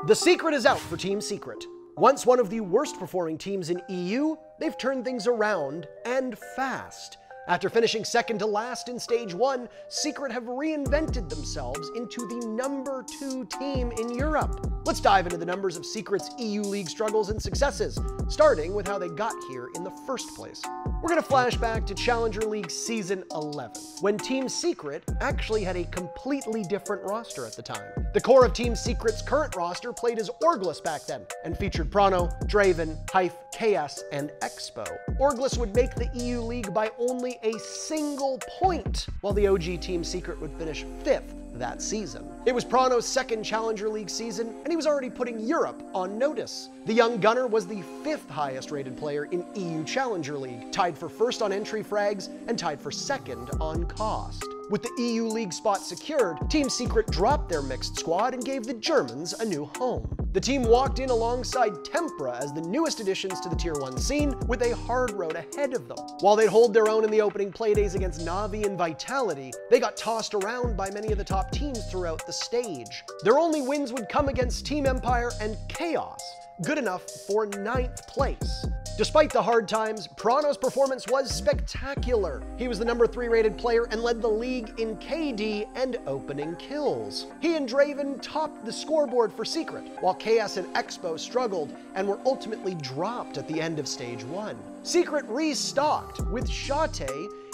The secret is out for Team Secret. Once one of the worst performing teams in EU, they've turned things around, and fast. After finishing second to last in Stage 1, Secret have reinvented themselves into the number 2 team in Europe. Let's dive into the numbers of Secret's EU League struggles and successes, starting with how they got here in the first place. We're going to flash back to Challenger League Season 11, when Team Secret actually had a completely different roster at the time. The core of Team Secret's current roster played as Orglis back then, and featured Prano, Drvn, Hife, KS, and Expo. Orglis would make the EU League by only a single point, while the OG Team Secret would finish 5th that season. It was Prano's second Challenger League season, and he was already putting Europe on notice. The young gunner was the 5th highest rated player in EU Challenger League, tied for first on entry frags and tied for second on cost. With the EU League spot secured, Team Secret dropped their mixed squad and gave the Germans a new home. The team walked in alongside Tempra as the newest additions to the Tier 1 scene, with a hard road ahead of them. While they'd hold their own in the opening playdays against Na'Vi and Vitality, they got tossed around by many of the top teams throughout the stage. Their only wins would come against Team Empire and Chaos, good enough for 9th place. Despite the hard times, Prano's performance was spectacular. He was the number 3 rated player and led the league in KD and opening kills. He and Drvn topped the scoreboard for Secret, while KS and Expo struggled and were ultimately dropped at the end of Stage 1. Secret restocked with Shate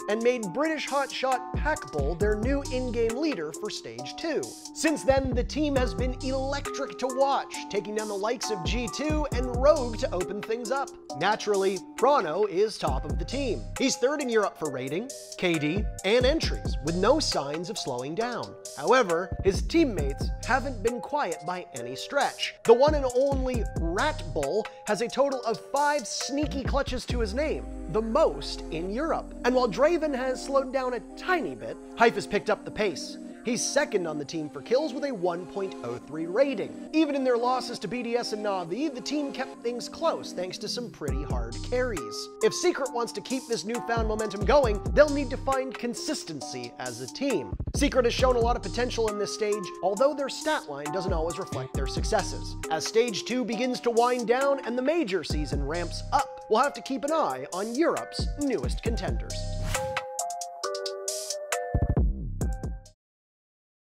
and made British hotshot Pacbull their new in-game leader for Stage 2. Since then, the team has been electric to watch, taking down the likes of G2 and Rogue to open things up. Naturally, Prano is top of the team. He's 3rd in Europe for rating, KD, and entries, with no signs of slowing down. However, his teammates haven't been quiet by any stretch. The one and only Ratbull has a total of 5 sneaky clutches to his name, the most in Europe. And while Drvn has slowed down a tiny bit, Hife has picked up the pace. He's 2nd on the team for kills with a 1.03 rating. Even in their losses to BDS and Na'Vi, the team kept things close thanks to some pretty hard carries. If Secret wants to keep this newfound momentum going, they'll need to find consistency as a team. Secret has shown a lot of potential in this stage, although their stat line doesn't always reflect their successes. As Stage 2 begins to wind down and the major season ramps up, we'll have to keep an eye on Europe's newest contenders.